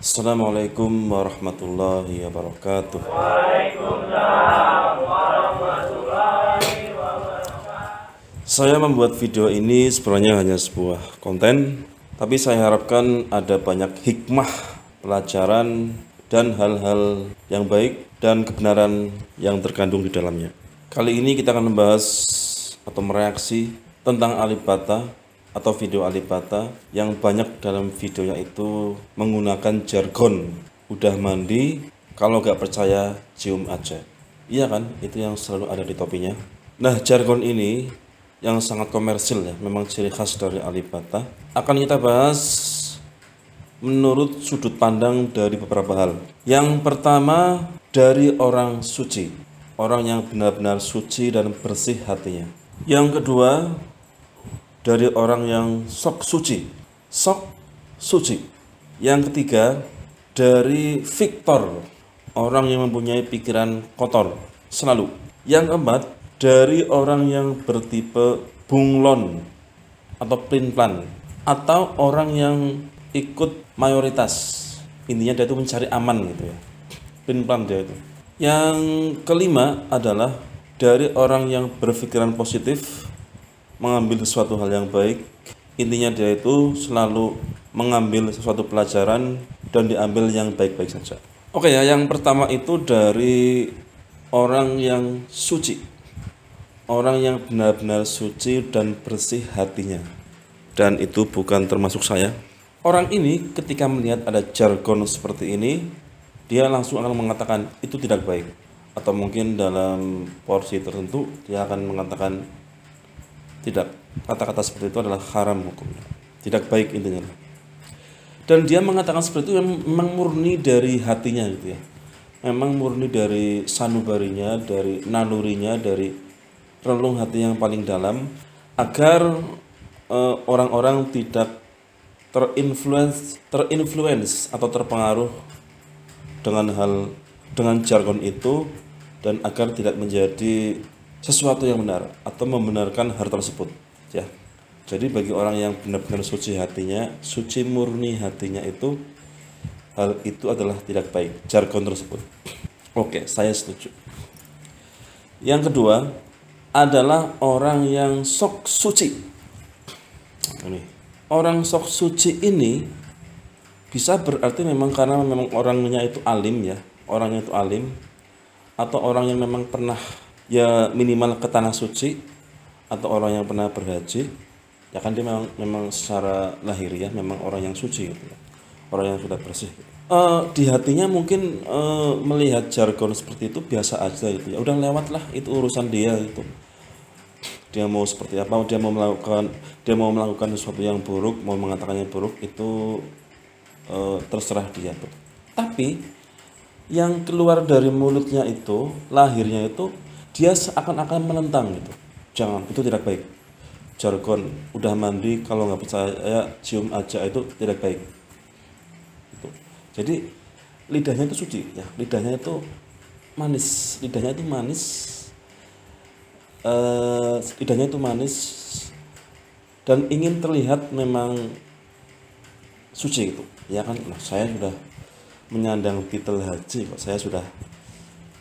Assalamualaikum warahmatullahi wabarakatuh. Saya membuat video ini sebenarnya hanya sebuah konten, tapi saya harapkan ada banyak hikmah, pelajaran, dan hal-hal yang baik dan kebenaran yang terkandung di dalamnya. Kali ini kita akan membahas atau mereaksi tentang Alibata atau video Alibata yang banyak dalam videonya itu menggunakan jargon udah mandi, kalau nggak percaya cium aja. Iya kan, itu yang selalu ada di topinya. Nah, jargon ini yang sangat komersil ya, memang ciri khas dari Alibata. Akan kita bahas menurut sudut pandang dari beberapa hal. Yang pertama, dari orang suci, orang yang benar-benar suci dan bersih hatinya. Yang kedua, dari orang yang sok suci. Yang ketiga, dari Victor, orang yang mempunyai pikiran kotor selalu. Yang keempat, dari orang yang bertipe bunglon atau plan atau orang yang ikut mayoritas. Intinya dia itu mencari aman gitu ya. Plan dia itu. Yang kelima adalah dari orang yang berpikiran positif, mengambil sesuatu hal yang baik. Intinya dia itu selalu mengambil sesuatu pelajaran dan diambil yang baik-baik saja. Oke ya, yang pertama itu dari orang yang suci, orang yang benar-benar suci dan bersih hatinya. Dan itu bukan termasuk saya. Orang ini ketika melihat ada jargon seperti ini, dia langsung akan mengatakan itu tidak baik. Atau mungkin dalam porsi tertentu dia akan mengatakan tidak, kata-kata seperti itu adalah haram hukumnya, tidak baik intinya. Dan dia mengatakan seperti itu memang murni dari hatinya gitu ya, memang murni dari sanubarinya, dari nalurinya, dari relung hati yang paling dalam, agar orang-orang tidak terinfluence atau terpengaruh dengan jargon itu, dan agar tidak menjadi sesuatu yang benar atau membenarkan hal tersebut ya. Jadi bagi orang yang benar-benar suci hatinya, suci murni hatinya, itu hal itu adalah tidak baik, jargon tersebut. Oke, saya setuju. Yang kedua adalah orang yang sok suci. Ini orang sok suci ini bisa berarti memang karena memang orangnya itu alim ya, orangnya itu alim, atau orang yang memang pernah ya minimal ke tanah suci, atau orang yang pernah berhaji ya kan, dia memang secara lahiriah memang orang yang suci gitu ya, orang yang sudah bersih gitu. Di hatinya mungkin melihat jargon seperti itu biasa aja gitu ya, udah lewat lah, itu urusan dia gitu. Dia mau seperti apa, dia mau melakukan sesuatu yang buruk, mau mengatakannya buruk, itu terserah dia tuh. Tapi yang keluar dari mulutnya itu, lahirnya itu, dia seakan-akan menentang gitu. Jangan, itu tidak baik. Jargon udah mandi, kalau nggak percaya cium aja, itu tidak baik. Gitu. Jadi lidahnya itu suci ya, lidahnya itu manis, lidahnya itu manis, dan ingin terlihat memang suci gitu. Ya kan, nah, saya sudah menyandang titel haji kok, saya sudah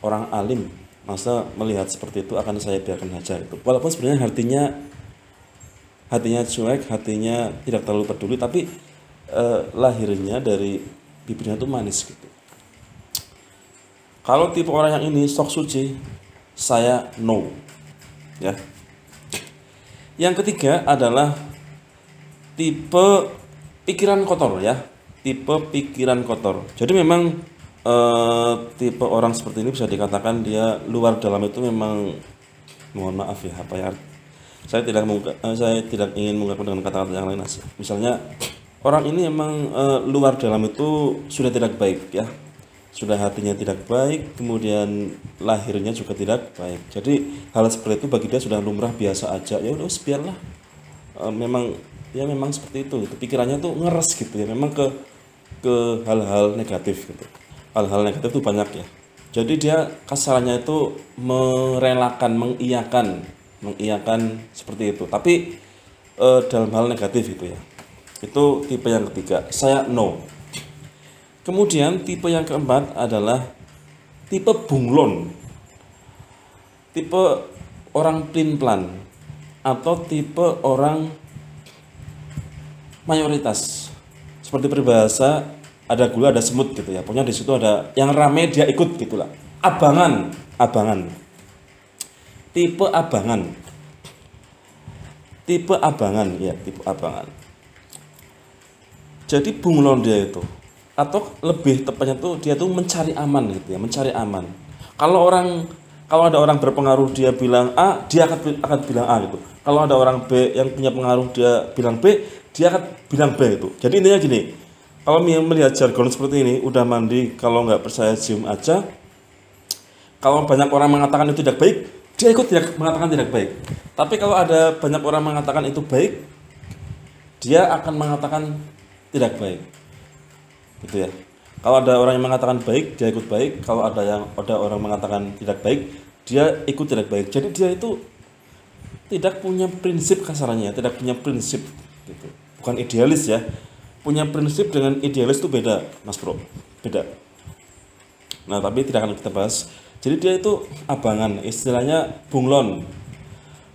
orang alim, masa melihat seperti itu akan saya biarkan saja itu. Walaupun sebenarnya hatinya cuek, hatinya tidak terlalu peduli, tapi lahirnya dari bibirnya itu manis gitu. Kalau tipe orang yang ini sok suci, saya no ya. Yang ketiga adalah tipe pikiran kotor ya, tipe pikiran kotor. Jadi memang tipe orang seperti ini bisa dikatakan dia luar dalam itu memang, mohon maaf ya, apa ya, saya tidak ingin mengungkapkan dengan kata-kata yang lain. Misalnya orang ini memang luar dalam itu sudah tidak baik ya, sudah hatinya tidak baik, kemudian lahirnya juga tidak baik. Jadi hal seperti itu bagi dia sudah lumrah, biasa aja, ya udah biarlah. Memang seperti itu gitu. Pikirannya tuh ngeres gitu ya, memang ke hal-hal negatif gitu. Hal-hal negatif itu banyak ya. Jadi dia kasarannya itu merelakan, mengiyakan seperti itu. Tapi dalam hal negatif itu ya. Itu tipe yang ketiga. Saya no. Kemudian tipe yang keempat adalah tipe bunglon, tipe orang pelin-pelan, atau tipe orang mayoritas. Seperti peribahasa, ada gula ada semut gitu ya. Pokoknya di situ ada yang rame dia ikut gitulah. Abangan, abangan. Tipe abangan. Tipe abangan, ya, tipe abangan. Jadi bunglon dia itu, atau lebih tepatnya tuh dia tuh mencari aman gitu ya, mencari aman. Kalau ada orang berpengaruh dia bilang A, dia akan bilang A gitu. Kalau ada orang B yang punya pengaruh dia bilang B, dia akan bilang B itu. Jadi intinya gini, kalau melihat jargon seperti ini, udah mandi kalau nggak percaya cium aja. Kalau banyak orang mengatakan itu tidak baik, dia ikut tidak mengatakan tidak baik. Tapi kalau ada banyak orang mengatakan itu baik, dia akan mengatakan tidak baik. Gitu ya. Kalau ada orang yang mengatakan baik, dia ikut baik. Kalau ada orang mengatakan tidak baik, dia ikut tidak baik. Jadi dia itu tidak punya prinsip kasarannya, tidak punya prinsip gitu. Bukan idealis ya. Punya prinsip dengan idealis itu beda, Mas Bro. Beda. Nah, tapi tidak akan kita bahas. Jadi dia itu abangan, istilahnya bunglon.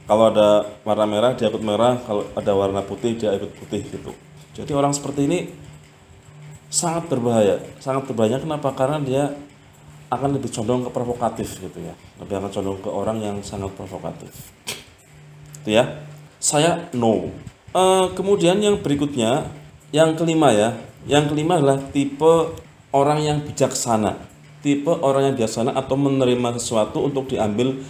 Kalau ada warna merah, dia ikut merah. Kalau ada warna putih, dia ikut putih gitu. Jadi orang seperti ini sangat berbahaya. Sangat berbahaya kenapa? Karena dia akan lebih condong ke provokatif gitu ya. Lebih akan condong ke orang yang sangat provokatif. Itu ya. Saya no. Kemudian yang berikutnya, yang kelima ya. Yang kelima adalah tipe orang yang bijaksana. Tipe orang yang bijaksana atau menerima sesuatu untuk diambil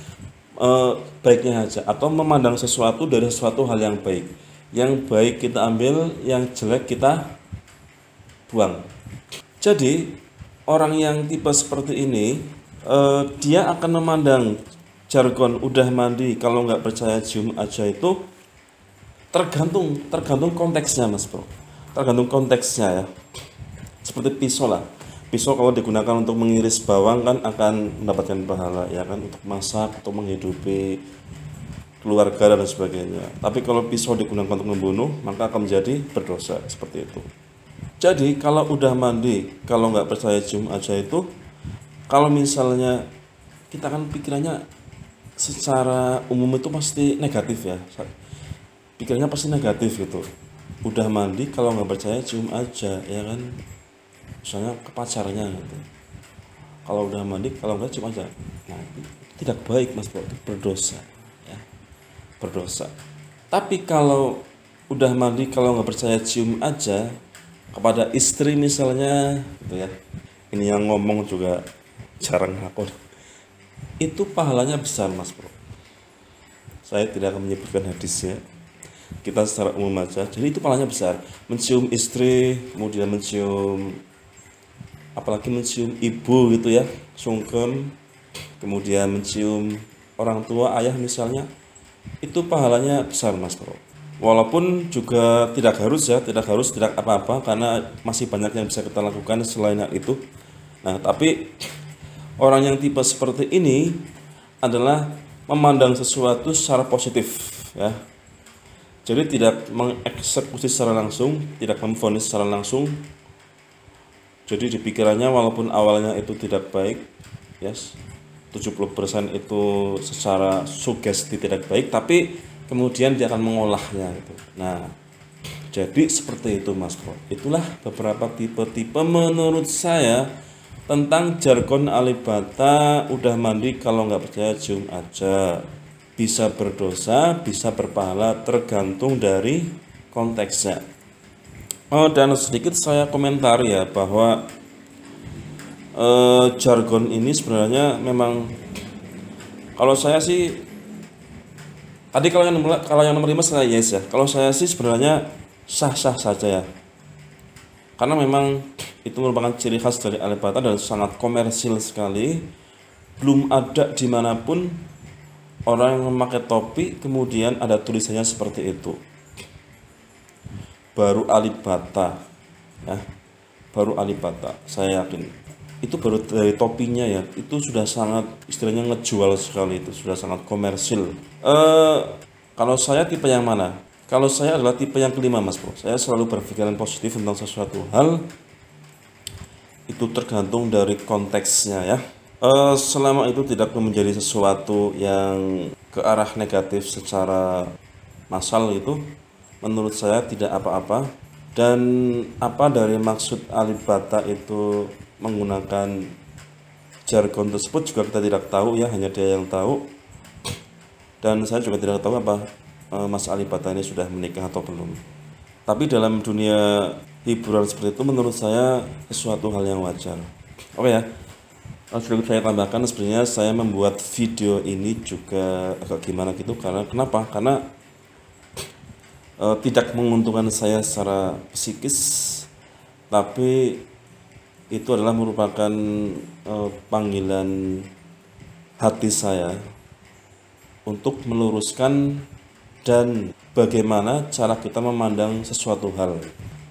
baiknya saja, atau memandang sesuatu dari sesuatu hal yang baik. Yang baik kita ambil, yang jelek kita buang. Jadi orang yang tipe seperti ini dia akan memandang jargon udah mandi kalau nggak percaya cium aja itu tergantung konteksnya, Mas Bro. Tergantung konteksnya ya. Seperti pisau lah. Pisau kalau digunakan untuk mengiris bawang kan akan mendapatkan pahala ya kan, untuk masak atau menghidupi keluarga dan sebagainya. Tapi kalau pisau digunakan untuk membunuh, maka akan menjadi berdosa seperti itu. Jadi kalau udah mandi, kalau nggak percaya cium aja itu, kalau misalnya kita kan pikirannya secara umum itu pasti negatif ya. Pikirannya pasti negatif gitu. Udah mandi kalau nggak percaya cium aja ya kan. Misalnya ke pacarnya gitu. Kalau udah mandi kalau nggak cium aja. Nah, itu tidak baik, Mas Bro, itu berdosa ya. Berdosa. Tapi kalau udah mandi kalau nggak percaya cium aja kepada istri misalnya gitu ya. Ini yang ngomong juga jarang aku. Itu pahalanya besar, Mas Bro. Saya tidak akan menyebutkan hadisnya. Kita secara umum aja. Jadi itu pahalanya besar. Mencium istri, kemudian mencium, apalagi mencium ibu gitu ya, sungkem, kemudian mencium orang tua, ayah misalnya, itu pahalanya besar, Mas Bro. Walaupun juga tidak harus tidak apa-apa, karena masih banyak yang bisa kita lakukan selain hal itu. Nah, tapi orang yang tipe seperti ini adalah memandang sesuatu secara positif ya. Jadi tidak mengeksekusi secara langsung, tidak memvonis secara langsung. Jadi di pikirannya walaupun awalnya itu tidak baik, yes, 70% itu secara sugesti tidak baik, tapi kemudian dia akan mengolahnya gitu. Nah, jadi seperti itu, Mas Bro. Itulah beberapa tipe-tipe menurut saya tentang jargon alibata udah mandi kalau nggak percaya cium aja. Bisa berdosa, bisa berpahala, tergantung dari konteksnya. Dan sedikit saya komentar ya bahwa jargon ini sebenarnya memang, kalau saya sih tadi kalau yang nomor 5 saya yes ya. Kalau saya sih sebenarnya sah-sah saja ya. Karena memang itu merupakan ciri khas dari alibata dan sangat komersil sekali. Belum ada dimanapun orang yang memakai topi kemudian ada tulisannya seperti itu. Baru alibata ya. Baru alibata, saya yakin. Itu baru dari topinya ya. Itu sudah sangat istilahnya ngejual sekali, itu sudah sangat komersil. Kalau saya tipe yang mana? Kalau saya adalah tipe yang kelima, Mas Bro. Saya selalu berpikiran positif tentang sesuatu hal. itu tergantung dari konteksnya ya. Selama itu tidak menjadi sesuatu yang ke arah negatif secara massal itu, menurut saya tidak apa-apa. Dan apa dari maksud alibata itu menggunakan jargon tersebut juga kita tidak tahu ya, hanya dia yang tahu. Dan saya juga tidak tahu apa Mas Alibata ini sudah menikah atau belum. Tapi dalam dunia hiburan seperti itu menurut saya sesuatu hal yang wajar. Oke ya. Sedikit saya tambahkan, sebenarnya saya membuat video ini juga agak gimana gitu karena kenapa? Karena tidak menguntungkan saya secara psikis, tapi itu adalah merupakan panggilan hati saya untuk meluruskan dan bagaimana cara kita memandang sesuatu hal.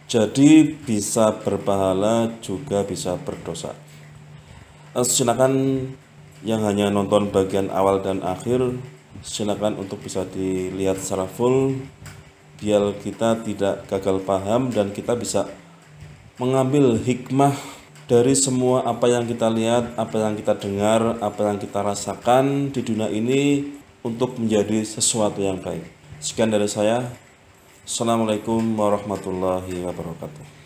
Jadi bisa berpahala juga bisa berdosa. Silakan yang hanya nonton bagian awal dan akhir, silakan untuk bisa dilihat secara full biar kita tidak gagal paham dan kita bisa mengambil hikmah dari semua apa yang kita lihat, apa yang kita dengar, apa yang kita rasakan di dunia ini untuk menjadi sesuatu yang baik. Sekian dari saya. Assalamualaikum warahmatullahi wabarakatuh.